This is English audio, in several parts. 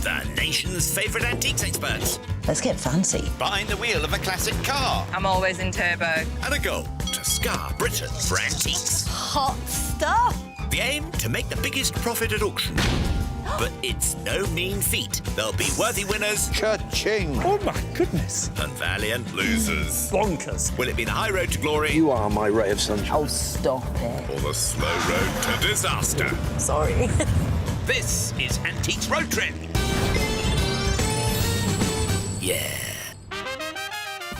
the nation's favourite antiques experts. Let's get fancy. Behind the wheel of a classic car. I'm always in turbo. And a goal to scar Britain for antiques. Hot stuff. The aim to make the biggest profit at auction. But it's no mean feat. There'll be worthy winners. Cha-ching! Oh my goodness. And valiant losers. Bonkers. Will it be the high road to glory? You are my ray of sunshine. Oh, stop it. Or the slow road to disaster? Sorry. This is Antiques Road Trip. Yeah.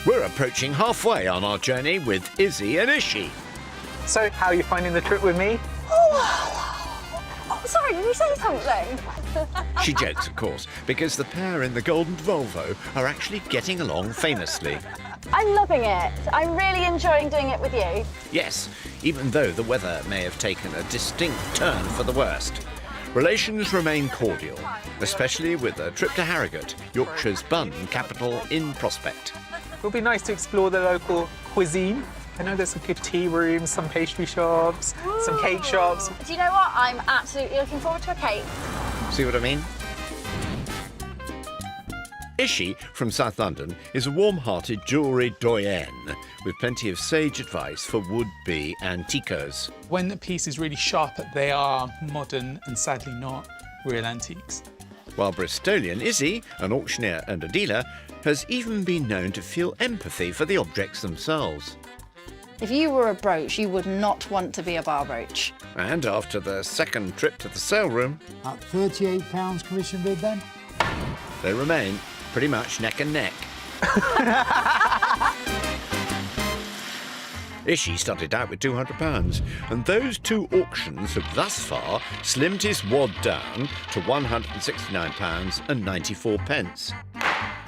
We're approaching halfway on our journey with Izzy and Ishi. So, how are you finding the trip with me? Oh, sorry, did you say something? She jokes, of course, because the pair in the golden Volvo are actually getting along famously. I'm loving it. I'm really enjoying doing it with you. Yes, even though the weather may have taken a distinct turn for the worst. Relations remain cordial, especially with a trip to Harrogate, Yorkshire's bun capital, in prospect. It'll be nice to explore the local cuisine. I know there's some good tea rooms, some pastry shops, some cake shops. Do you know what? I'm absolutely looking forward to a cake. See what I mean? Ishi from South London is a warm-hearted jewellery doyenne with plenty of sage advice for would-be antiquos. When the piece is really sharp, they are modern and sadly not real antiques. While Bristolian Izzy, an auctioneer and a dealer, has even been known to feel empathy for the objects themselves. If you were a brooch, you would not want to be a bar brooch. And after the second trip to the sale room, At £38 commission bid then? they remain pretty much neck and neck. Ishi started out with £200, and those two auctions have thus far slimmed his wad down to £169.94.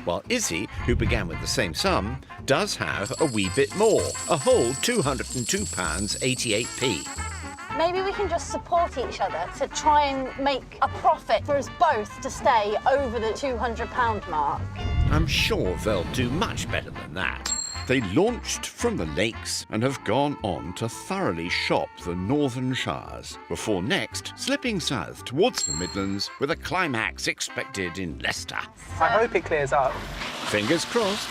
While Izzy, who began with the same sum, does have a wee bit more, a whole £202.88p. Maybe we can just support each other to try and make a profit for us both to stay over the £200 mark. I'm sure they'll do much better than that. They launched from the lakes and have gone on to thoroughly shop the northern shires, before next slipping south towards the Midlands with a climax expected in Leicester. I hope it clears up. Fingers crossed.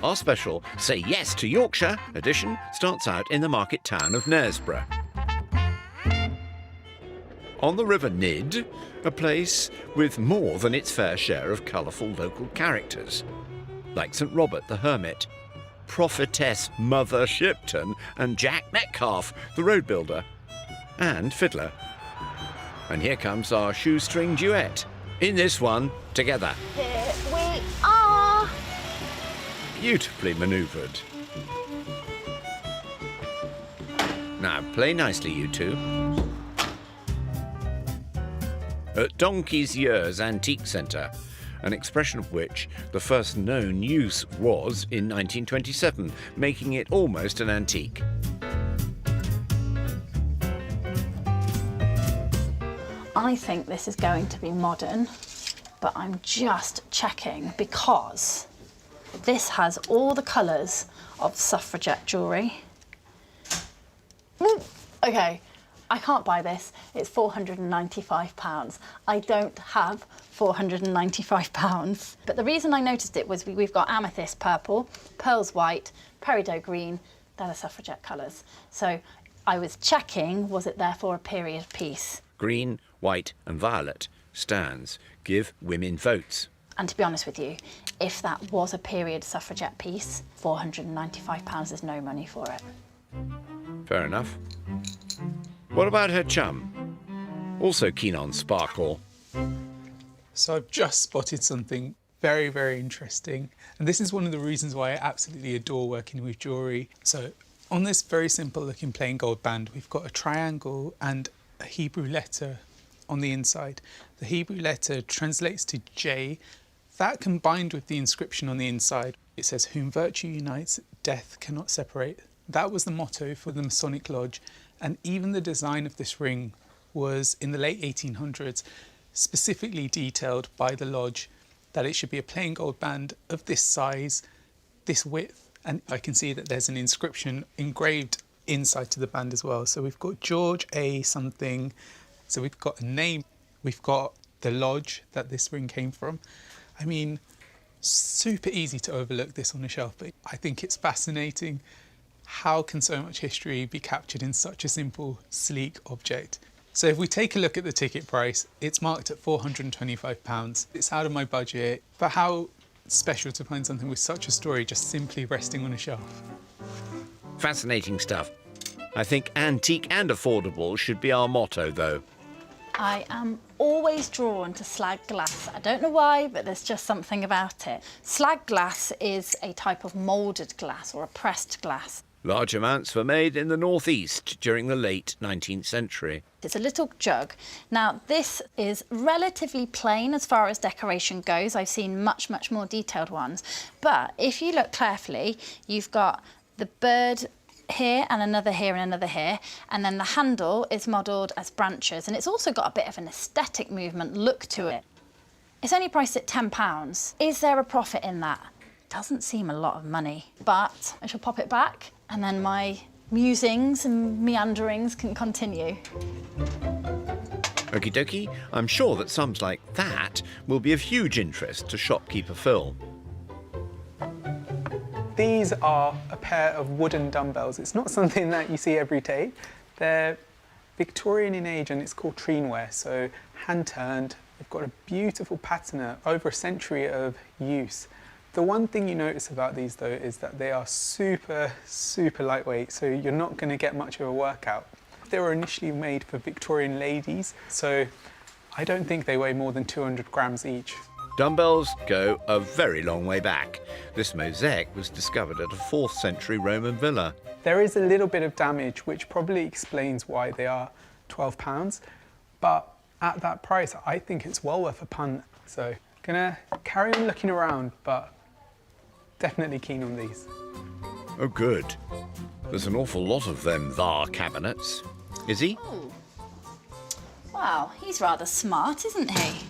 Our special Say Yes to Yorkshire edition starts out in the market town of Knaresborough. On the River Nid, a place with more than its fair share of colourful local characters, like St Robert the Hermit, Prophetess Mother Shipton and Jack Metcalfe, the road builder, and Fiddler. And here comes our shoestring duet. In this one, together. Here we are. Beautifully manoeuvred. Now, play nicely, you two. At Donkey's Years Antique Centre, an expression of which the first known use was in 1927, making it almost an antique. I think this is going to be modern, but I'm just checking because this has all the colours of suffragette jewellery. Okay, I can't buy this. It's £495. I don't have £495. But the reason I noticed it was we've got amethyst purple, pearls white, peridot green. They're the suffragette colours. So I was checking, was it therefore a period piece? Green, white and violet stands give women votes. And to be honest with you, if that was a period suffragette piece, £495 is no money for it. Fair enough. What about her chum? Also keen on sparkle. So I've just spotted something very, very interesting. And this is one of the reasons why I absolutely adore working with jewellery. So on this very simple looking plain gold band, we've got a triangle and a Hebrew letter on the inside. The Hebrew letter translates to J. That combined with the inscription on the inside, it says, "Whom virtue unites, death cannot separate." That was the motto for the Masonic Lodge. And even the design of this ring was, in the late 1800s, specifically detailed by the lodge that it should be a plain gold band of this size, this width, and I can see that there's an inscription engraved inside to the band as well. So we've got George A something, so we've got a name, we've got the lodge that this ring came from. I mean, super easy to overlook this on a shelf, but I think it's fascinating. How can so much history be captured in such a simple, sleek object? So if we take a look at the ticket price, it's marked at £425. It's out of my budget, but how special to find something with such a story just simply resting on a shelf. Fascinating stuff. I think antique and affordable should be our motto, though. I am always drawn to slag glass. I don't know why, but there's just something about it. Slag glass is a type of moulded glass or a pressed glass. Large amounts were made in the northeast during the late 19th century. It's a little jug. Now, this is relatively plain as far as decoration goes. I've seen much, much more detailed ones. But if you look carefully, you've got the bird here and another here and another here, and then the handle is modelled as branches, and it's also got a bit of an aesthetic movement look to it. It's only priced at £10. Is there a profit in that? Doesn't seem a lot of money, but I shall pop it back and then my musings and meanderings can continue. Okie dokie, I'm sure that sums like that will be of huge interest to shopkeeper Phil. These are a pair of wooden dumbbells. It's not something that you see every day. They're Victorian in age and it's called treenware, so hand-turned. They've got a beautiful patina, over a century of use. The one thing you notice about these though is that they are super, super lightweight, so you're not going to get much of a workout. They were initially made for Victorian ladies, so I don't think they weigh more than 200 grams each. Dumbbells go a very long way back. This mosaic was discovered at a 4th century Roman villa. There is a little bit of damage, which probably explains why they are £12, but at that price, I think it's well worth a punt. So, gonna carry on looking around, but definitely keen on these. Oh, good. There's an awful lot of them thar cabinets. Is he? Oh. Wow, he's rather smart, isn't he?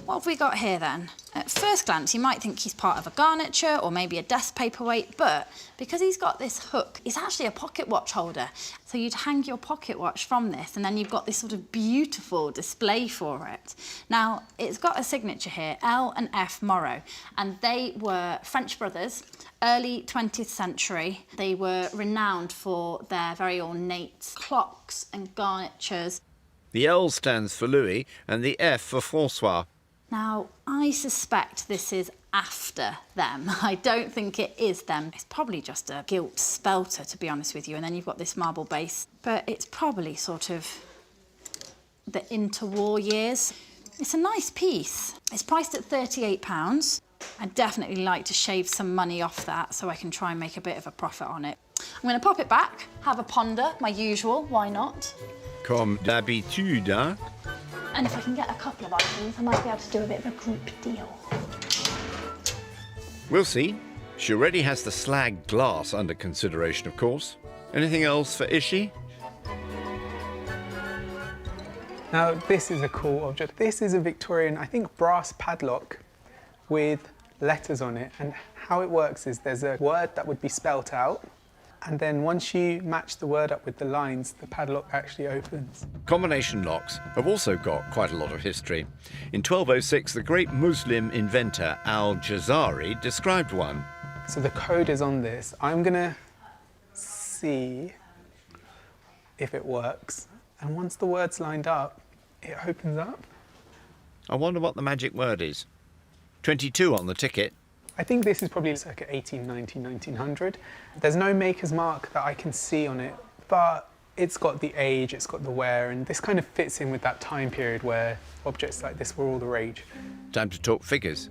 What have we got here then? At first glance, you might think he's part of a garniture or maybe a desk paperweight, but because he's got this hook, it's actually a pocket watch holder. So you'd hang your pocket watch from this, and then you've got this sort of beautiful display for it. Now, it's got a signature here, L and F Morrow, and they were French brothers, early 20th century. They were renowned for their very ornate clocks and garnitures. The L stands for Louis and the F for Francois. Now, I suspect this is after them. I don't think it is them. It's probably just a gilt spelter, to be honest with you, and then you've got this marble base. But it's probably sort of the interwar years. It's a nice piece. It's priced at £38. I'd definitely like to shave some money off that so I can try and make a bit of a profit on it. I'm going to pop it back, have a ponder, my usual, why not? Comme d'habitude, hein? And if I can get a couple of items, I might be able to do a bit of a group deal. We'll see. She already has the slag glass under consideration, of course. Anything else for Ishi? Now, this is a cool object. This is a Victorian, I think, brass padlock with letters on it. And how it works is there's a word that would be spelt out, and then once you match the word up with the lines, the padlock actually opens. Combination locks have also got quite a lot of history. In 1206, the great Muslim inventor Al-Jazari described one. So the code is on this. I'm gonna see if it works. And once the word's lined up, it opens up. I wonder what the magic word is. 22 on the ticket. I think this is probably circa 1890, 1900. There's no maker's mark that I can see on it, but it's got the age, it's got the wear, and this kind of fits in with that time period where objects like this were all the rage. Time to talk figures.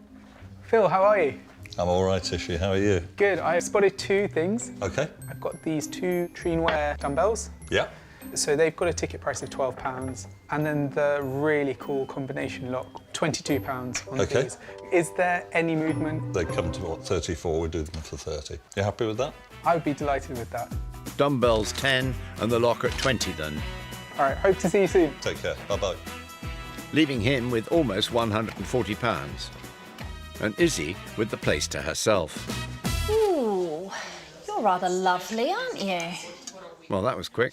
Phil, how are you? I'm all right, Ishi. How are you? Good. I spotted two things. Okay. I've got these two Treenware dumbbells. Yeah. So they've got a ticket price of £12, and then the really cool combination lock, £22 on Okay. these. Is there any movement? They come to what, 34, we do them for 30. You happy with that? I would be delighted with that. Dumbbells 10 and the lock at 20 then. All right, hope to see you soon. Take care. Bye-bye. Leaving him with almost £140. And Izzy with the place to herself. Ooh, you're rather lovely, aren't you? Well, that was quick.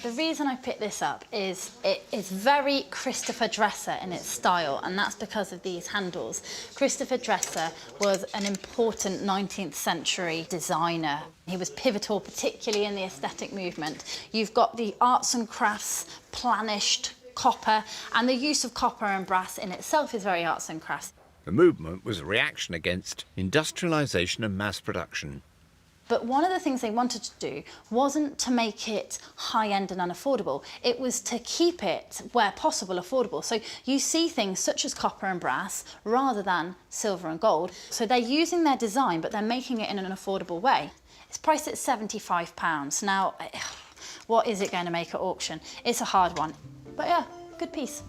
The reason I picked this up is it is very Christopher Dresser in its style, and that's because of these handles. Christopher Dresser was an important 19th century designer. He was pivotal, particularly in the aesthetic movement. You've got the arts and crafts, planished copper, and the use of copper and brass in itself is very arts and crafts. The movement was a reaction against industrialisation and mass production. But one of the things they wanted to do wasn't to make it high-end and unaffordable. It was to keep it, where possible, affordable. So you see things such as copper and brass rather than silver and gold. So they're using their design, but they're making it in an affordable way. It's priced at £75. Now, what is it going to make at auction? It's a hard one. But yeah, good piece.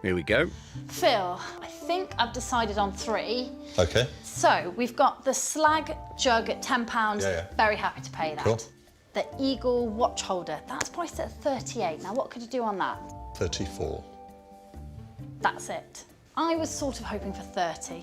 Here we go. Phil, I think I've decided on 3. OK. So we've got the slag jug at £10. Yeah. Very happy to pay that. Cool. The Eagle watch holder, that's priced at 38. Now, what could you do on that? 34. That's it. I was sort of hoping for 30.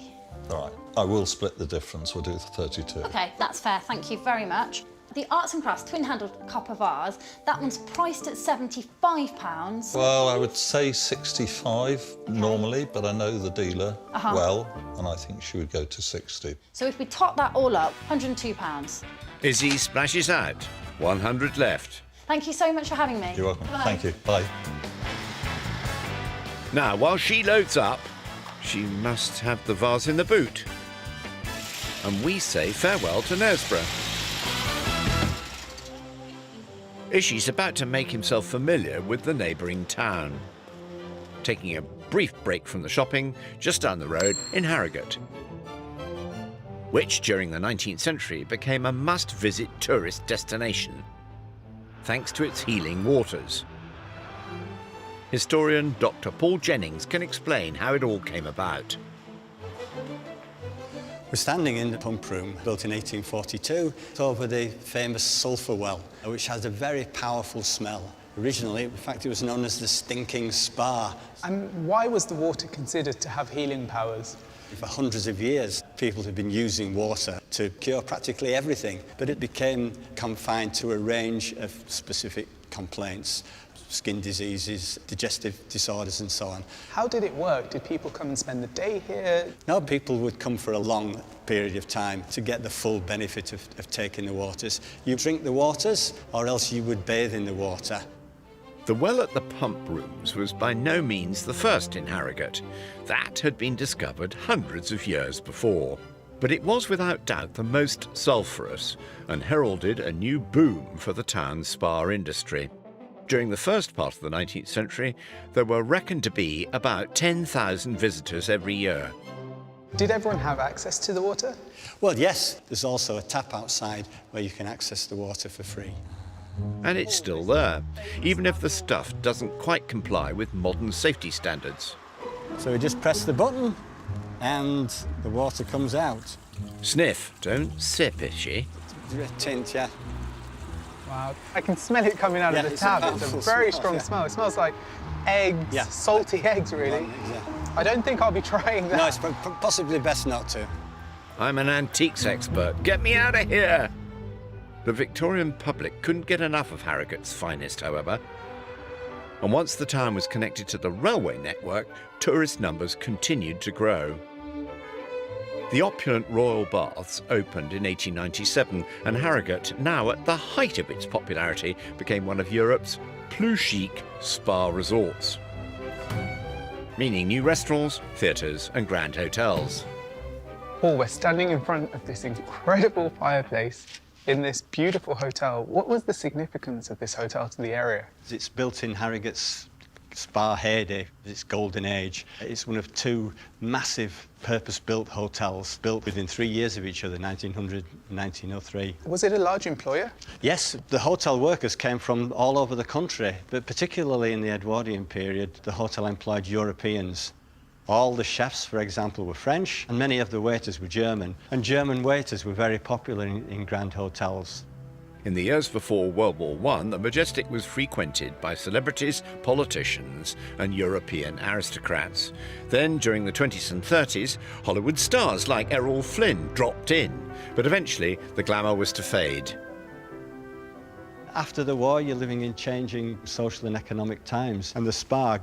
All right. I will split the difference. We'll do the 32. OK, that's fair. Thank you very much. The Arts and Crafts twin-handled copper vase, that one's priced at £75. Well, I would say 65 normally, but I know the dealer well, and I think she would go to 60. So if we top that all up, £102. Izzy splashes out. 100 left. Thank you so much for having me. You're welcome. Bye. Thank you. Bye. Now, while she loads up, she must have the vase in the boot. And we say farewell to Knaresborough. Ishi's about to make himself familiar with the neighbouring town, taking a brief break from the shopping just down the road in Harrogate, which during the 19th century became a must-visit tourist destination, thanks to its healing waters. Historian Dr. Paul Jennings can explain how it all came about. We're standing in the pump room, built in 1842, over the famous sulphur well, which has a very powerful smell. Originally, in fact, it was known as the stinking spa. And why was the water considered to have healing powers? For hundreds of years, people have been using water to cure practically everything, but it became confined to a range of specific complaints. Skin diseases, digestive disorders and so on. How did it work? Did people come and spend the day here? No, people would come for a long period of time to get the full benefit of taking the waters. You drink the waters, or else you would bathe in the water. The well at the pump rooms was by no means the first in Harrogate. That had been discovered hundreds of years before. But it was without doubt the most sulphurous and heralded a new boom for the town's spa industry. During the first part of the 19th century, there were reckoned to be about 10,000 visitors every year. Did everyone have access to the water? Well, yes, there's also a tap outside where you can access the water for free. And it's still there, even if the stuff doesn't quite comply with modern safety standards. So we just press the button and the water comes out. Sniff, don't sip, Ishi. A tint, yeah. Wow, I can smell it coming out of the it's tap. a It's a powerful very smell, strong yeah. smell. It smells like eggs, salty eggs, really. Exactly. I don't think I'll be trying that. No, it's possibly best not to. I'm an antiques expert. Get me out of here! The Victorian public couldn't get enough of Harrogate's finest, however. And once the town was connected to the railway network, tourist numbers continued to grow. The opulent Royal Baths opened in 1897, and Harrogate, now at the height of its popularity, became one of Europe's plus chic spa resorts, meaning new restaurants, theatres and grand hotels. Paul, we're standing in front of this incredible fireplace in this beautiful hotel. What was the significance of this hotel to the area? It's built in Harrogate's spa heyday, its golden age. It's one of 2 massive purpose-built hotels built within 3 years of each other, 1900 and 1903. Was it a large employer? Yes, the hotel workers came from all over the country, but particularly in the Edwardian period, the hotel employed Europeans. All the chefs, for example, were French, and many of the waiters were German, and German waiters were very popular in grand hotels. In the years before World War I, the Majestic was frequented by celebrities, politicians and European aristocrats. Then, during the 20s and 30s, Hollywood stars like Errol Flynn dropped in, but eventually the glamour was to fade. After the war, you're living in changing social and economic times, and the spa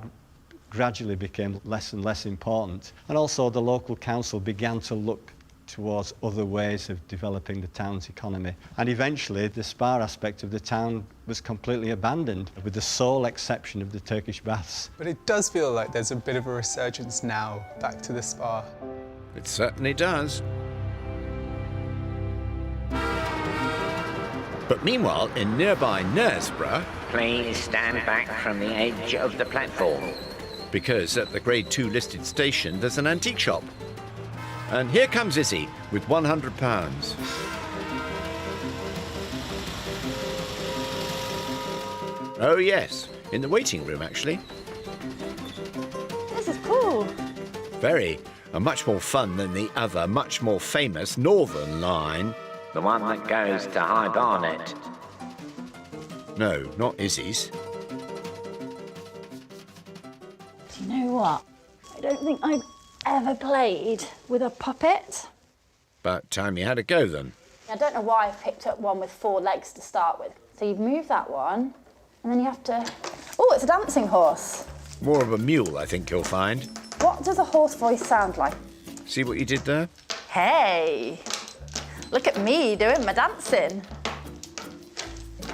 gradually became less and less important. And also the local council began to look towards other ways of developing the town's economy. And eventually the spa aspect of the town was completely abandoned, with the sole exception of the Turkish baths. But it does feel like there's a bit of a resurgence now back to the spa. It certainly does. But meanwhile, in nearby Knaresborough, Please stand back from the edge of the platform. because at the Grade 2 listed station there's an antique shop. And here comes Izzy with £100. Oh yes, in the waiting room actually. This is cool. Very, and much more fun than the other, much more famous Northern line. The one that goes to High Barnet. No, not Izzy's. Do you know what? I don't think I've ever played with a puppet. But time you had a go then. I don't know why I picked up one with 4 legs to start with. So you move that one, and then you have to... Oh, it's a dancing horse. More of a mule, I think you'll find. What does a horse voice sound like? See what you did there? Hey, look at me doing my dancing.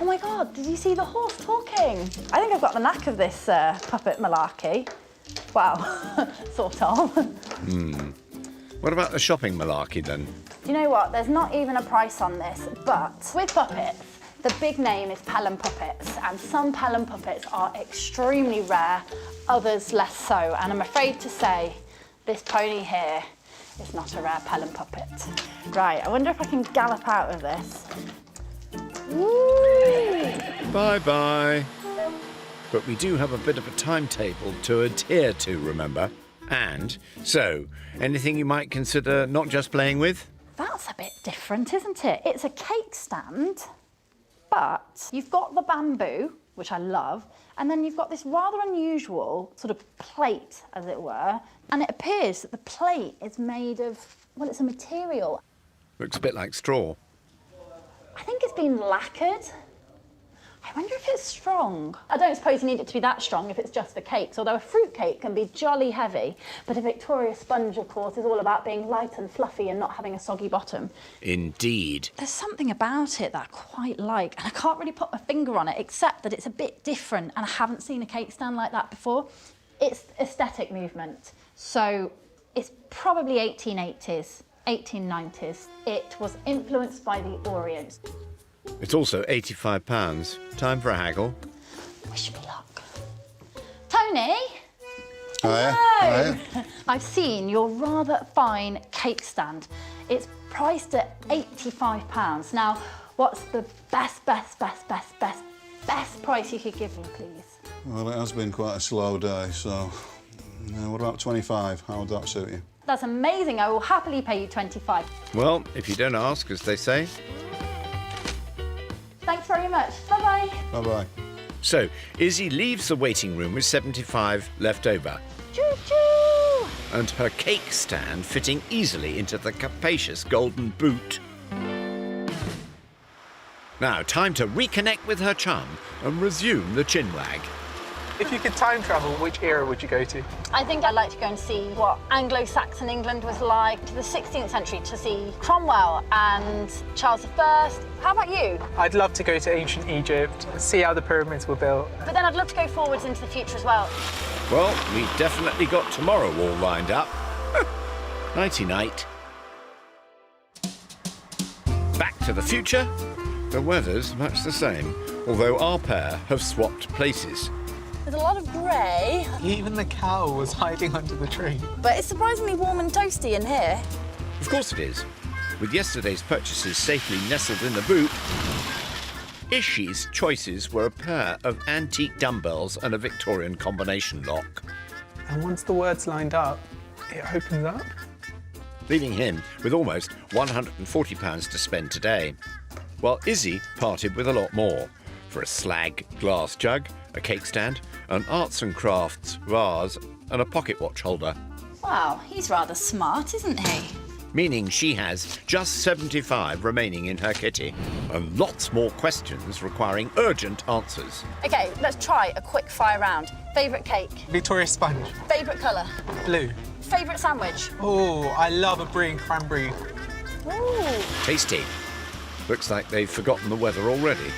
Oh my God, did you see the horse talking? I think I've got the knack of this puppet malarkey. Well, sort of. What about the shopping malarkey then? Do you know what? There's not even a price on this, but with puppets, the big name is Pelham Puppets, and some Pelham Puppets are extremely rare, others less so. And I'm afraid to say, this pony here is not a rare Pelham Puppet. Right, I wonder if I can gallop out of this. Woo! Bye-bye. But we do have a bit of a timetable to adhere to, remember? And, so, anything you might consider not just playing with? That's a bit different, isn't it? It's a cake stand, but you've got the bamboo, which I love, and then you've got this rather unusual sort of plate, as it were, and it appears that the plate is made of, well, it's a material. Looks a bit like straw. I think it's been lacquered. I wonder if it's strong. I don't suppose you need it to be that strong if it's just for cakes, although a fruit cake can be jolly heavy, but a Victoria sponge, of course, is all about being light and fluffy and not having a soggy bottom. Indeed. There's something about it that I quite like, and I can't really put my finger on it, except that it's a bit different, and I haven't seen a cake stand like that before. It's aesthetic movement, so it's probably 1880s, 1890s. It was influenced by the Orient. It's also £85. Time for a haggle. Wish me luck. Tony? Hiya. Hello. Hiya. I've seen your rather fine cake stand. It's priced at £85. Now, what's the best price you could give me, please? Well, it has been quite a slow day, so... what about 25? How would that suit you? That's amazing. I will happily pay you 25. Well, if you don't ask, as they say. Thanks very much. Bye-bye. Bye-bye. So, Izzy leaves the waiting room with 75 left over, Choo-choo! and her cake stand fitting easily into the capacious golden boot. Now, time to reconnect with her chum and resume the chinwag. If you could time travel, which era would you go to? I think I'd like to go and see what Anglo-Saxon England was like, to the 16th century, to see Cromwell and Charles I. How about you? I'd love to go to ancient Egypt, see how the pyramids were built. But then I'd love to go forwards into the future as well. Well, we've definitely got tomorrow all lined up. Nighty-night. Back to the future. The weather's much the same, although our pair have swapped places. There's a lot of grey, Even the cow was hiding under the tree. but it's surprisingly warm and toasty in here. Of course it is. With yesterday's purchases safely nestled in the boot, Ishi's choices were a pair of antique dumbbells and a Victorian combination lock, And once the words lined up, it opens up. leaving him with almost £140 to spend today. While Izzy parted with a lot more, for a slag glass jug, a cake stand, an arts and crafts vase and a pocket watch holder. Wow, he's rather smart, isn't he? meaning she has just 75 remaining in her kitty, and lots more questions requiring urgent answers. Okay, let's try a quick fire round. Favourite cake? Victoria sponge. Favourite colour? Blue. Favourite sandwich? Oh, I love a brie and cranberry. Ooh. Tasty. Looks like they've forgotten the weather already.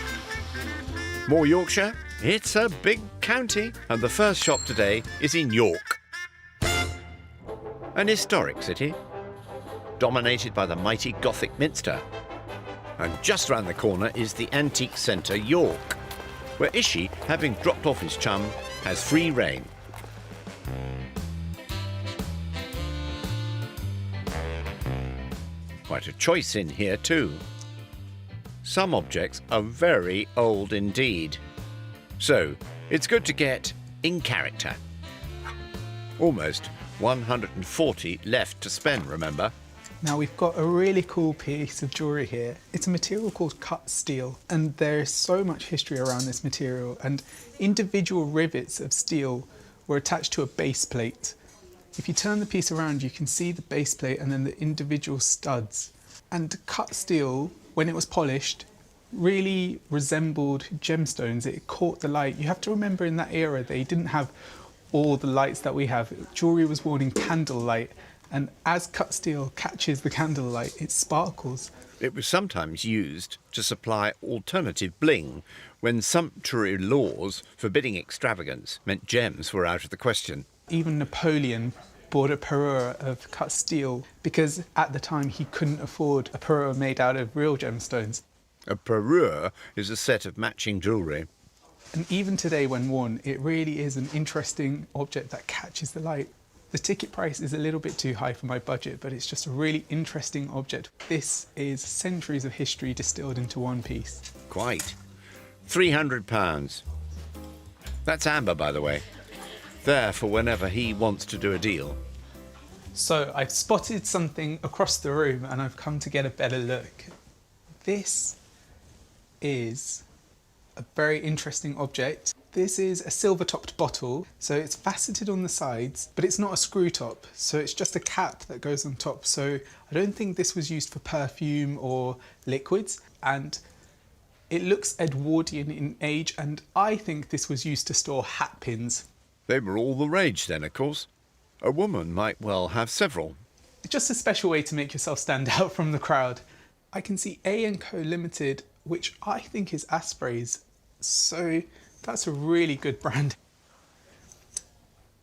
More Yorkshire? It's a big county, and the first shop today is in York. An historic city, dominated by the mighty Gothic Minster. And just round the corner is the antique centre York, where Ishi, having dropped off his chum, has free rein. Quite a choice in here too. Some objects are very old indeed. So, it's good to get in character. Almost 140 left to spend, remember? Now we've got a really cool piece of jewellery here. It's a material called cut steel, and there's so much history around this material, and individual rivets of steel were attached to a base plate. If you turn the piece around, you can see the base plate and then the individual studs. And cut steel, when it was polished, really resembled gemstones. It caught the light. You have to remember in that era, they didn't have all the lights that we have. Jewellery was worn in candlelight, and as cut steel catches the candlelight, it sparkles. It was sometimes used to supply alternative bling when sumptuary laws forbidding extravagance meant gems were out of the question. Even Napoleon bought a parure of cut steel because at the time he couldn't afford a parure made out of real gemstones. A parure is a set of matching jewellery. And even today when worn, it really is an interesting object that catches the light. The ticket price is a little bit too high for my budget, but it's just a really interesting object. This is centuries of history distilled into one piece. Quite. £300. That's Amber, by the way. There for whenever he wants to do a deal. So I've spotted something across the room and I've come to get a better look. This is a very interesting object. This is a silver-topped bottle, so it's faceted on the sides, but it's not a screw top, so it's just a cap that goes on top. So I don't think this was used for perfume or liquids, and it looks Edwardian in age, and I think this was used to store hat pins. They were all the rage then, of course. A woman might well have several. It's just a special way to make yourself stand out from the crowd. I can see A&Co Limited, which I think is Asprey's, so that's a really good brand.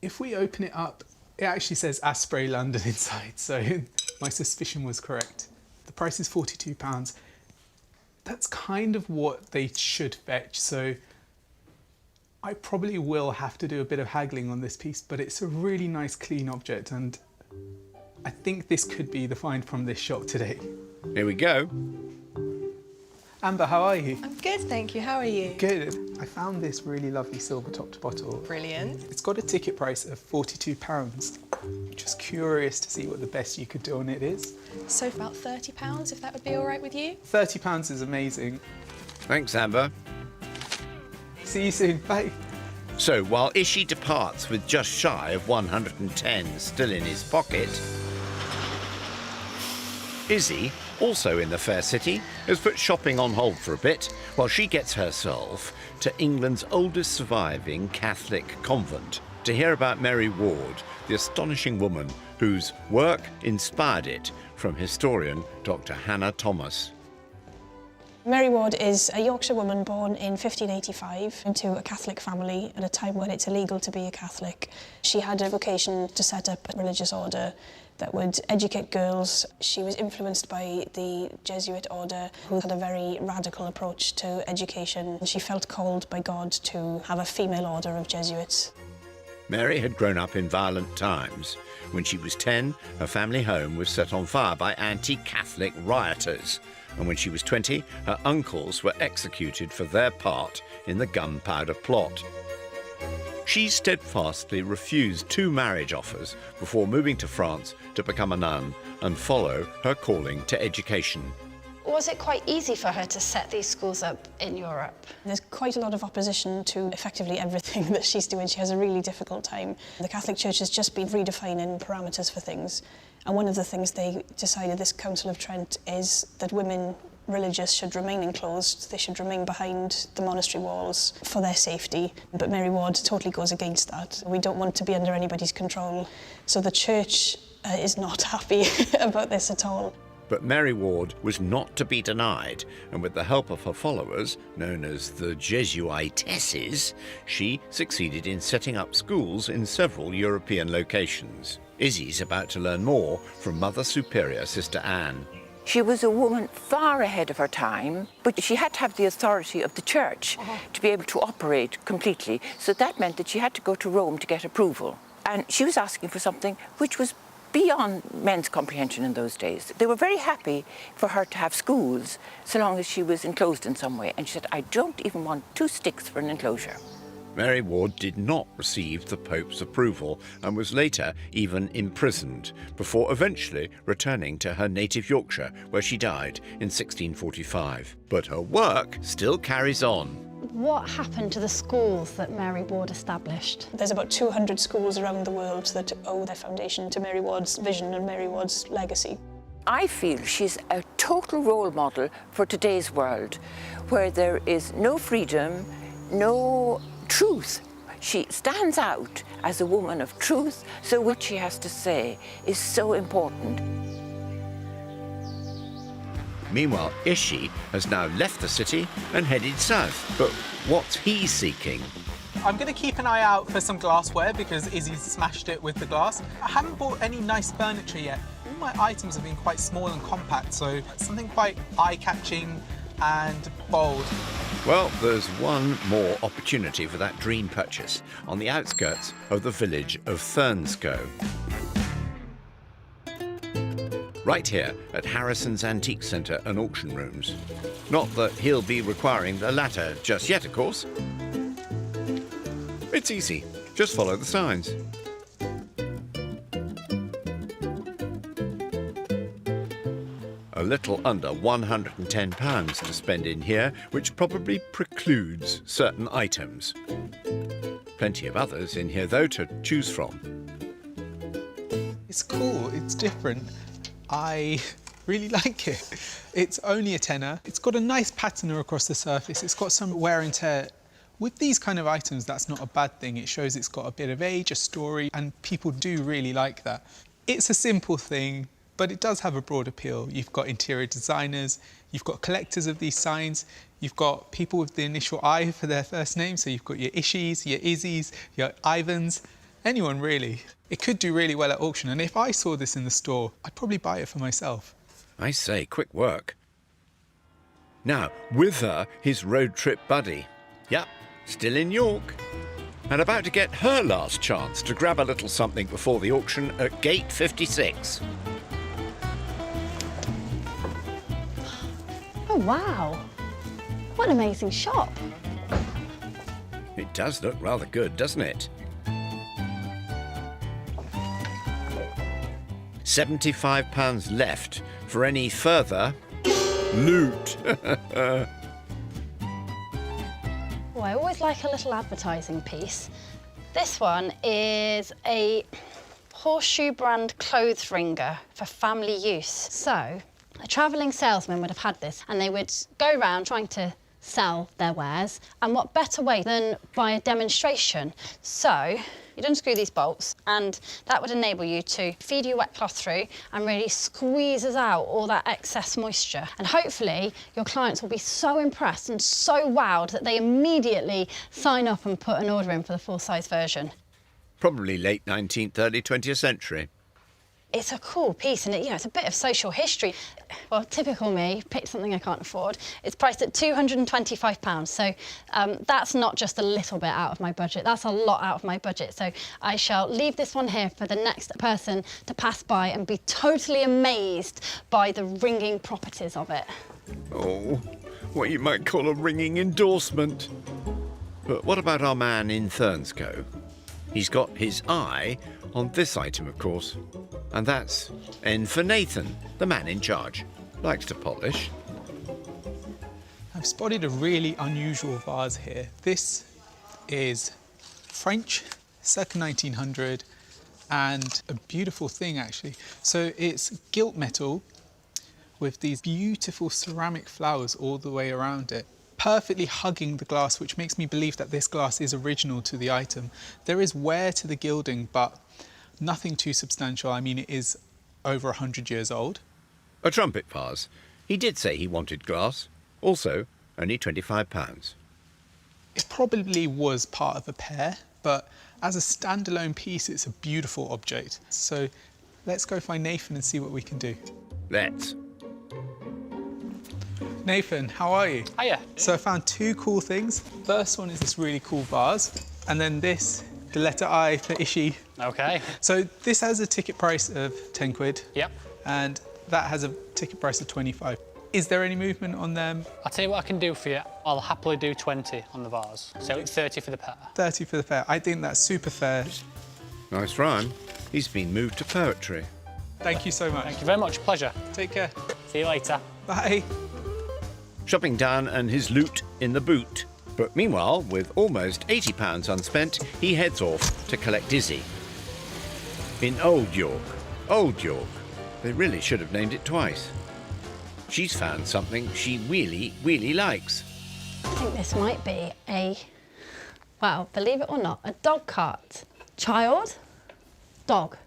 If we open it up, it actually says Asprey London inside, so my suspicion was correct. The price is £42. That's kind of what they should fetch, so I probably will have to do a bit of haggling on this piece, but it's a really nice clean object, and I think this could be the find from this shop today. Here we go. Amber, how are you? I'm good, thank you. How are you? Good. I found this really lovely silver-topped bottle. Brilliant. It's got a ticket price of £42. Just curious to see what the best you could do on it is. So about £30, if that would be all right with you? £30 is amazing. Thanks, Amber. See you soon. Bye. So while Ishi departs with just shy of 110 still in his pocket, Izzy, also in the fair city, has put shopping on hold for a bit while she gets herself to England's oldest surviving Catholic convent to hear about Mary Ward, the astonishing woman whose work inspired it, from historian Dr. Hannah Thomas. Mary Ward is a Yorkshire woman born in 1585 into a Catholic family at a time when it's illegal to be a Catholic. She had a vocation to set up a religious order that would educate girls. She was influenced by the Jesuit order, who had a very radical approach to education. She felt called by God to have a female order of Jesuits. Mary had grown up in violent times. When she was 10, her family home was set on fire by anti-Catholic rioters. And when she was 20, her uncles were executed for their part in the gunpowder plot. She steadfastly refused 2 marriage offers before moving to France to become a nun and follow her calling to education. Was it quite easy for her to set these schools up in Europe? There's quite a lot of opposition to effectively everything that she's doing. She has a really difficult time. The Catholic Church has just been redefining parameters for things. And one of the things they decided, this Council of Trent, is that women religious should remain enclosed. They should remain behind the monastery walls for their safety. But Mary Ward totally goes against that. We don't want to be under anybody's control. So the Church is not happy about this at all. But Mary Ward was not to be denied, and with the help of her followers, known as the Jesuitesses, she succeeded in setting up schools in several European locations. Izzy's about to learn more from Mother Superior Sister Anne. She was a woman far ahead of her time, but she had to have the authority of the Church to be able to operate completely. So that meant that she had to go to Rome to get approval. And she was asking for something which was beyond men's comprehension in those days. They were very happy for her to have schools so long as she was enclosed in some way. And she said, I don't even want 2 sticks for an enclosure. Mary Ward did not receive the Pope's approval and was later even imprisoned, before eventually returning to her native Yorkshire, where she died in 1645. But her work still carries on. What happened to the schools that Mary Ward established? There's about 200 schools around the world that owe their foundation to Mary Ward's vision and Mary Ward's legacy. I feel she's a total role model for today's world, where there is no freedom, no truth. She stands out as a woman of truth, so what she has to say is so important. Meanwhile, Ishi has now left the city and headed south. But what's he seeking? I'm going to keep an eye out for some glassware because Izzy's smashed it with the glass. I haven't bought any nice furniture yet. All my items have been quite small and compact, so something quite eye-catching and bold. Well, there's one more opportunity for that dream purchase on the outskirts of the village of Thurnscoe. Right here at Harrison's Antique Centre and Auction Rooms. Not that he'll be requiring the latter just yet, of course. It's easy. Just follow the signs. A little under £110 to spend in here, which probably precludes certain items. Plenty of others in here, though, to choose from. It's cool, it's different. I really like it. It's only a tenner. It's got a nice patina across the surface. It's got some wear and tear. With these kind of items, that's not a bad thing. It shows it's got a bit of age, a story, and people do really like that. It's a simple thing, but it does have a broad appeal. You've got interior designers, you've got collectors of these signs, you've got people with the initial I for their first name, so you've got your Ishis, your Izzies, your Ivans, anyone really. It could do really well at auction, and if I saw this in the store, I'd probably buy it for myself. I say, quick work. Now, with her, his road trip buddy. Yep, still in York. And about to get her last chance to grab a little something before the auction at Gate 56. Oh, wow. What an amazing shop. It does look rather good, doesn't it? £75 left for any further loot. Oh, I always like a little advertising piece. This one is a horseshoe brand clothes ringer for family use. So, a travelling salesman would have had this and they would go around trying to sell their wares, and what better way than by a demonstration. So you'd unscrew these bolts and that would enable you to feed your wet cloth through and really squeezes out all that excess moisture, and hopefully your clients will be so impressed and so wowed that they immediately sign up and put an order in for the full-size version. Probably late 19th, early 20th century. It's a cool piece, and it's a bit of social history. Well, typical me, picked something I can't afford. It's priced at £225, so that's not just a little bit out of my budget, that's a lot out of my budget. So I shall leave this one here for the next person to pass by and be totally amazed by the ringing properties of it. Oh, what you might call a ringing endorsement. But what about our man in Thurnscoe? He's got his eye on this item, of course. And that's N for Nathan, the man in charge. Likes to polish. I've spotted a really unusual vase here. This is French, circa 1900, and a beautiful thing actually. So it's gilt metal with these beautiful ceramic flowers all the way around it, perfectly hugging the glass, which makes me believe that this glass is original to the item. There is wear to the gilding, but nothing too substantial. I mean, it is over 100 years old. A trumpet vase. He did say he wanted glass. Also, only £25. It probably was part of a pair, but as a standalone piece, it's a beautiful object. So let's go find Nathan and see what we can do. Let's. Nathan, how are you? Hiya. So I found two cool things. First one is this really cool vase, and then this, the letter I for Ishi. Okay. So this has a ticket price of 10 quid. Yep. And that has a ticket price of 25. Is there any movement on them? I'll tell you what I can do for you. I'll happily do 20 on the vase. So it's 30 for the pair. 30 for the pair. I think that's super fair. Nice rhyme. He's been moved to poetry. Thank you so much. Thank you very much. Pleasure. Take care. See you later. Bye. Shopping done and his loot in the boot. But meanwhile, with almost £80 unspent, he heads off to collect Izzy. In Old York. Old York. They really should have named it twice. She's found something she really, really likes. I think this might be well, believe it or not, a dog cart. Child, dog.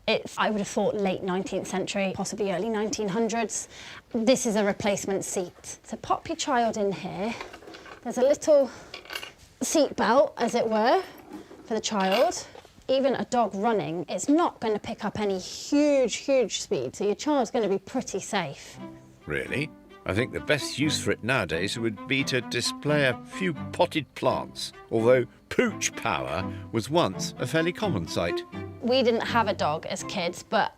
It's, I would have thought, late 19th century, possibly early 1900s. This is a replacement seat. So pop your child in here. There's a little seat belt, as it were, for the child. Even a dog running, it's not going to pick up any huge speed, so your child's going to be pretty safe. Really? I think the best use for it nowadays would be to display a few potted plants, although pooch power was once a fairly common sight. We didn't have a dog as kids, but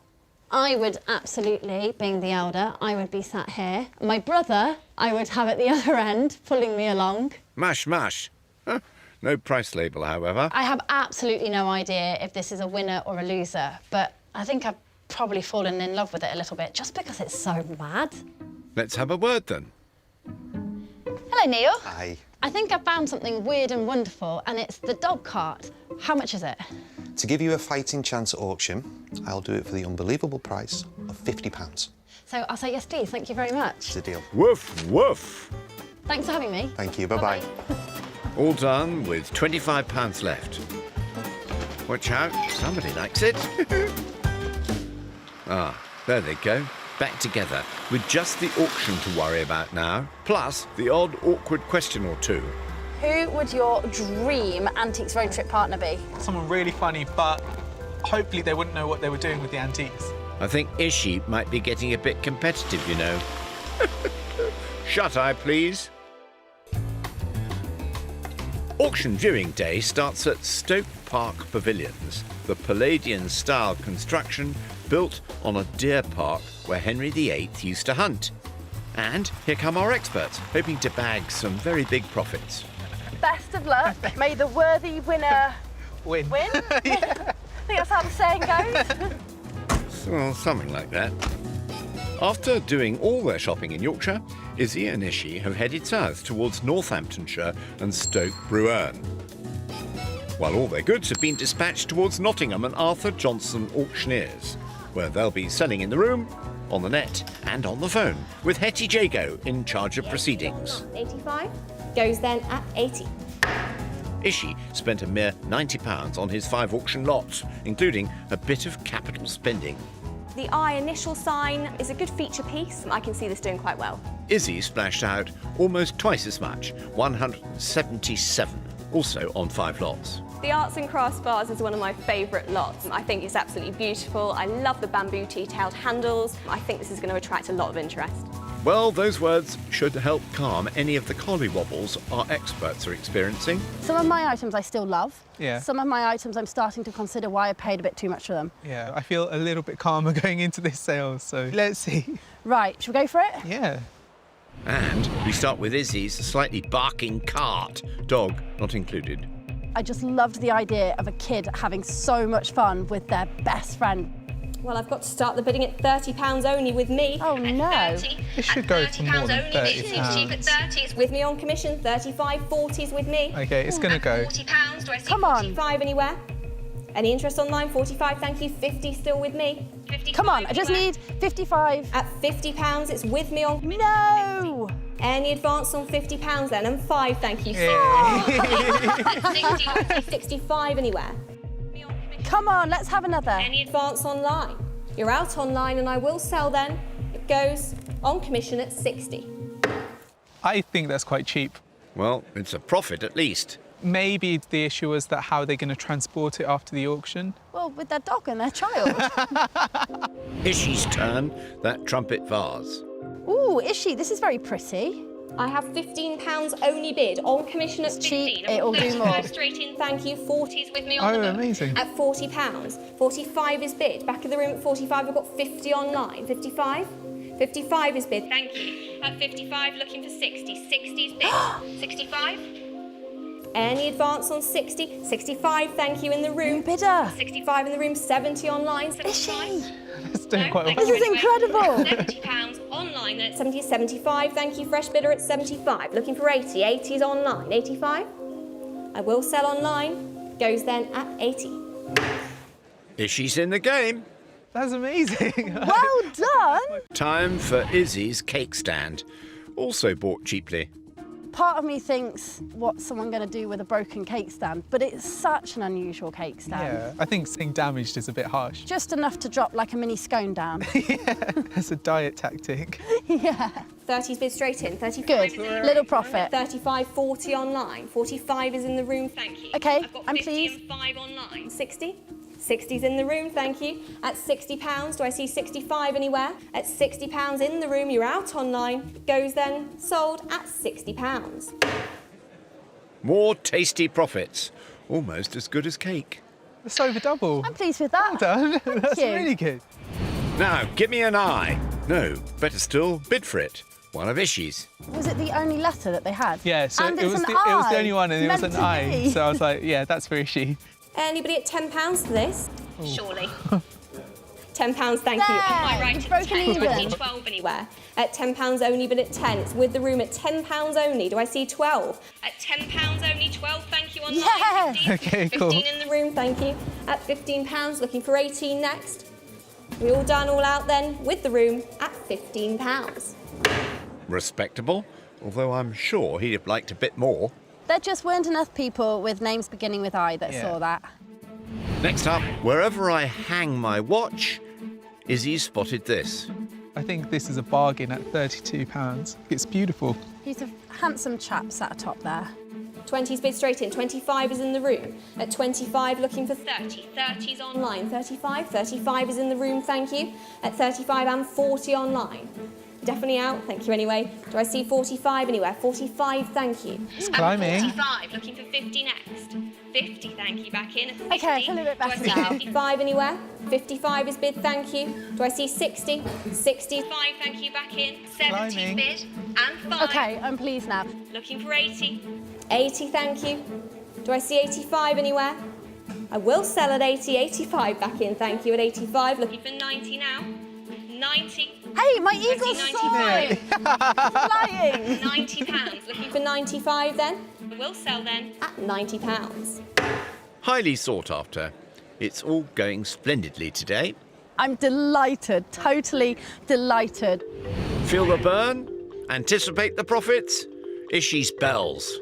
I would absolutely, being the elder, I would be sat here. My brother, I would have at the other end, pulling me along. Mash, mash. Huh. No price label, however. I have absolutely no idea if this is a winner or a loser, but I think I've probably fallen in love with it a little bit, just because it's so mad. Let's have a word then. Hello, Neil. Hi. I think I found something weird and wonderful, and it's the dog cart. How much is it? To give you a fighting chance at auction, I'll do it for the unbelievable price of £50. So I'll say yes, please. Thank you very much. It's a deal. Woof, woof. Thanks for having me. Thank you. Bye-bye. All done with £25 left. Watch out, somebody likes it. Ah, there they go. Back together, with just the auction to worry about now, plus the odd awkward question or two. Who would your dream antiques road trip partner be? Someone really funny, but hopefully they wouldn't know what they were doing with the antiques. I think Ishi might be getting a bit competitive, you know. Shut eye, please. Auction viewing day starts at Stoke Park Pavilions, the Palladian-style construction built on a deer park where Henry VIII used to hunt. And here come our experts, hoping to bag some very big profits. Best of luck. May the worthy winner win. Yeah. I think that's how the saying goes. Well, something like that. After doing all their shopping in Yorkshire, Izzy and Ishi have headed south towards Northamptonshire and Stoke-Bruerne, while all their goods have been dispatched towards Nottingham and Arthur Johnson Auctioneers, where they'll be selling in the room, on the net and on the phone, with Hetty Jago in charge of proceedings. 85 goes then at 80. Ishi spent a mere £90 on his 5 auction lots, including a bit of capital spending. The I initial sign is a good feature piece. I can see this doing quite well. Izzy splashed out almost twice as much, 177, also on 5 lots. The arts and crafts vase is one of my favourite lots. I think it's absolutely beautiful. I love the bamboo tea-tailed handles. I think this is going to attract a lot of interest. Well, those words should help calm any of the collywobbles our experts are experiencing. Some of my items I still love. Yeah. Some of my items I'm starting to consider why I paid a bit too much for them. Yeah, I feel a little bit calmer going into this sale, so let's see. Right, should we go for it? Yeah. And we start with Izzy's slightly barking cart, dog not included. I just loved the idea of a kid having so much fun with their best friend. Well, I've got to start the bidding at £30 only with me. Oh, no. This should go for more than £30. It's with me on commission. 35, 40s with me. Okay, it's going to go. £40. Do I see Come on. 45 anywhere? Any interest online? 45, thank you. 50 still with me. 55 Come on, I just anywhere? need 55. At £50, it's with me on commission. No! Any advance on £50 then? And 5, thank you. Yeah. 60, 65 anywhere? Come on, let's have another. Any advance online? You're out online and I will sell then. It goes on commission at 60. I think that's quite cheap. Well, it's a profit at least. Maybe the issue was that how they're going to transport it after the auction. Well, with their dog and their child. Ishi's turn, that trumpet vase. Ooh, Ishi, this is very pretty. I have £15 only bid on commission at 15. cheap, it'll do more. Straight in, thank you. 40s with me on Oh, the book. amazing. At £40. 45 is bid. Back of the room at 45, I've got 50 online. 55? 55 is bid, thank you. At 55, looking for 60. 60's bid. 65? Any advance on 60? 65, thank you, in the room. Bidder. 65 in the room, 70 online. 75? It's doing quite well. This is incredible. £70 online then at 70, 75, thank you. Fresh bidder at 75. Looking for 80. 80's online. 85? I will sell online. Goes then at 80. Ishi's in the game. That's amazing. Well done. Time for Izzy's cake stand, also bought cheaply. Part of me thinks, what's someone going to do with a broken cake stand? But it's such an unusual cake stand. Yeah, I think saying damaged is a bit harsh. Just enough to drop like a mini scone down. It's a diet tactic. Yeah. 30's bid straight in. 35 Good. is in the Little room. profit. 35, 40 online. 45 is in the room, thank you. Okay, I've got I'm 50 pleased. and 5 online. 60? 60's in the room, thank you. At £60, do I see 65 anywhere? At £60 in the room, you're out online. Goes then, sold at £60. More tasty profits, almost as good as cake. It's over double. I'm pleased with that. Well done. That's you. really good. Now, give me an eye. No, better still, bid for it. One of Ishi's. Was it the only letter that they had? Yeah, so And it it's was an it was the I. only one, and it was Meant an to I. be. So I was like, yeah, that's for Ishi. Anybody at £10 for this? Surely. £10, thank you. There, On my right you've at broken 10. Do I see even. 12 anywhere? At £10 only, but at 10. It's with the room at £10 only. Do I see 12? At £10 only, 12, thank you. Online. Yeah. 15. Okay, cool. 15 in the room, thank you. At £15, looking for 18 next. We all done, all out then, with the room at £15. Respectable, although I'm sure he'd have liked a bit more. There just weren't enough people with names beginning with I that saw that. Next up, wherever I hang my watch, Izzy spotted this. I think this is a bargain at £32. It's beautiful. He's a handsome chap sat atop there. 20's bid straight in. 25 is in the room. At 25, looking for 30. 30's online. 35? 35 is in the room, thank you. At 35 and 40 online. Definitely out, thank you anyway. Do I see 45 anywhere? 45, thank you. It's climbing. 45, looking for 50 next. 50, thank you, back in. At 50. Okay, I feel a bit better Do I see now. 55 anywhere? 55 is bid, thank you. Do I see 60? 65, thank you, back in. 70 Climbing. bid, and 5. Okay, I'm pleased now. Looking for 80. 80, thank you. Do I see 85 anywhere? I will sell at 80. 85 back in, thank you. At 85, looking for 90 now. 90. Hey, my eagle's soaring! Flying! £90. Looking for 95 then? I will sell then at £90. Highly sought after. It's all going splendidly today. I'm delighted, totally delighted. Feel the burn? Anticipate the profits? Ishi's bells.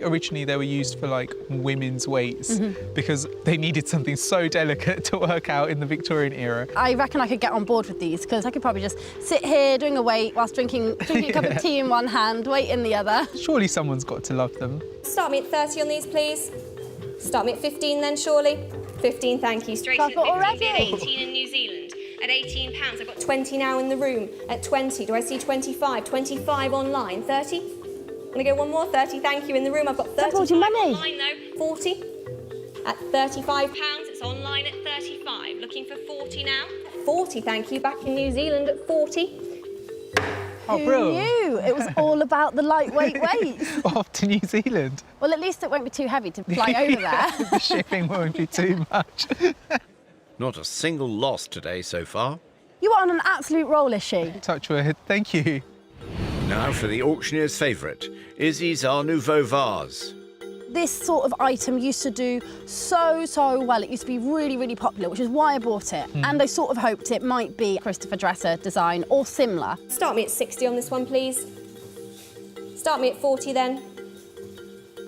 Originally, they were used for like women's weights because they needed something so delicate to work out in the Victorian era. I reckon I could get on board with these because I could probably just sit here doing a weight whilst drinking a cup of tea in one hand, weight in the other. Surely someone's got to love them. Start me at 30 on these, please. Start me at 15 then, surely. 15, thank you. Straight I've in got at 15 already. bid, 18 in New Zealand. At £18, I've got 20 now in the room. At 20, do I see 25? 25 online. 30? Want to go one more? 30, thank you. In the room, I've got 35 Doubled your money. online though. 40? At £35, it's online at 35. Looking for 40 now. 40, thank you. Back in New Zealand at 40. Oh, Who bro. knew? It was all about the lightweight weights. Off to New Zealand. Well, at least it won't be too heavy to fly over there. The shipping won't be too much. Not a single loss today so far. You are on an absolute roll, is she? Touch wood, thank you. Now for the auctioneer's favourite, Izzy's Art Nouveau vase. This sort of item used to do so well. It used to be really popular, which is why I bought it. And I sort of hoped it might be Christopher Dresser design or similar. Start me at 60 on this one, please. Start me at 40 then.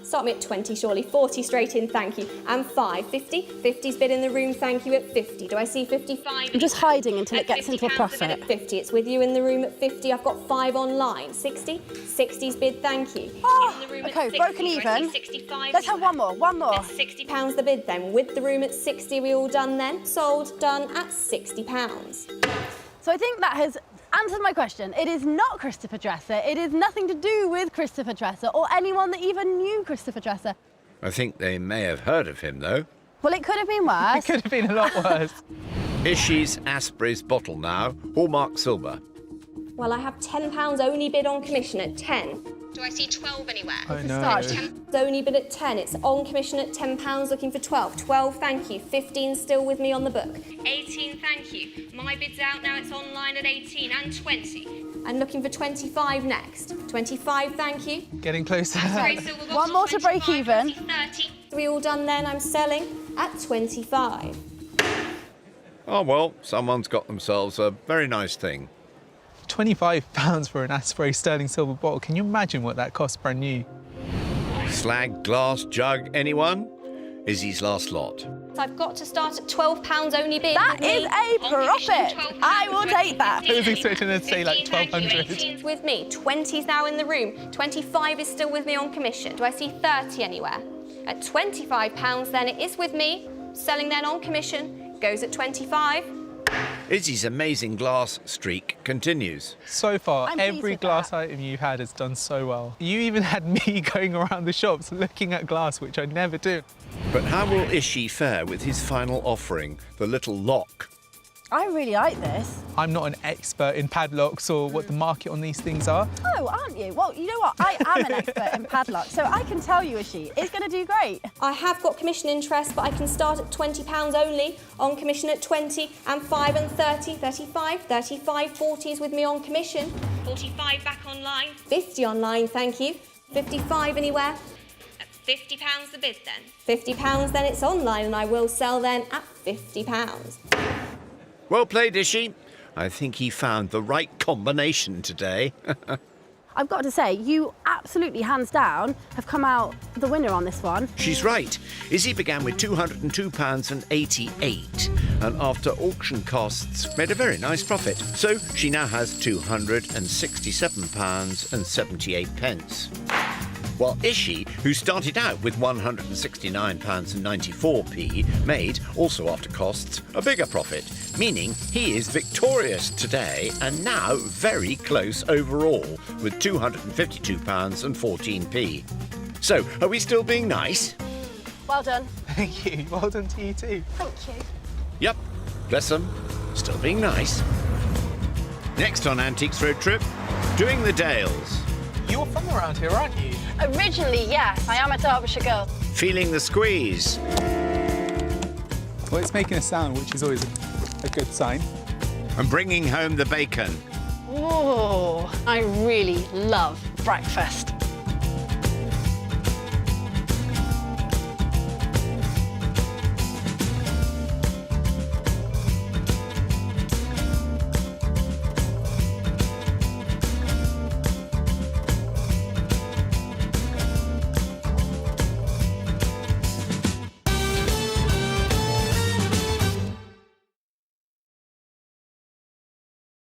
Start me at 20, surely. 40 straight in, thank you. And 5, 50. 50's bid in the room, thank you, at 50. Do I see 55? I'm just hiding until it gets into a profit. At 50, it's with you in the room at 50. I've got 5 online. 60. 60's bid, thank you. Oh, in the room okay, at 60. broken even. 65. Let's have one more. It's £60 the bid then. With the room at 60, we all done then? Sold, done at £60. So I think that has answered my question. It is not Christopher Dresser. It is nothing to do with Christopher Dresser or anyone that even knew Christopher Dresser. I think they may have heard of him, though. Well, it could have been worse. It could have been a lot worse. Ishi's Asprey's bottle now, hallmark silver. Well, I have £10 only bid on commission at 10. Do I see 12 anywhere? Oh, no. £10 only bid at 10. It's on commission at £10, looking for 12. 12, thank you. 15 still with me on the book. 18, thank you. My bid's out now. It's online at 18 and 20. And looking for 25 next. 25, thank you. Getting closer. One more to break even. 30. We all done then? I'm selling at 25. Oh, well, someone's got themselves a very nice thing. £25 for an Asprey sterling silver bottle. Can you imagine what that costs brand new? Slag glass jug, anyone? Izzy's last lot. So I've got to start at £12 only bid. That is a profit. I will take that. I was expecting her to say like 1200. 18's with me. 20's now in the room. 25 is still with me on commission. Do I see 30 anywhere? At £25 then it is with me. Selling then on commission. Goes at 25. Izzy's amazing glass streak continues. So far, I'm pleased every with glass item you've had has done so well. You even had me going around the shops looking at glass, which I never do. But how will Ishi fare with his final offering, the little lock? I really like this. I'm not an expert in padlocks or what the market on these things are. Oh, aren't you? Well, you know what? I am an expert in padlock, so I can tell you, Ishi, it's going to do great. I have got commission interest, but I can start at £20 only. On commission at 20 and 5 and 30, 35, 35, 40s with me on commission. 45 back online. 50 online, thank you. 55 anywhere. At £50 the bid then. £50 then it's online and I will sell then at £50. Well played, Ishi. I think he found the right combination today. I've got to say, you absolutely, hands down, have come out the winner on this one. She's right. Izzy began with £202.88 and after auction costs made a very nice profit. So she now has £267.78. While Ishi, who started out with £169.94, made, also after costs, a bigger profit, meaning he is victorious today and now very close overall with £252.14. So, are we still being nice? Well done. Thank you. Well done to you too. Thank you. Yep, bless them, still being nice. Next on Antiques Road Trip, doing the Dales. You're from around here, aren't you? Originally, yes. I am a Derbyshire girl. Feeling the squeeze. Well, it's making a sound, which is always a good sign. And bringing home the bacon. Oh, I really love breakfast.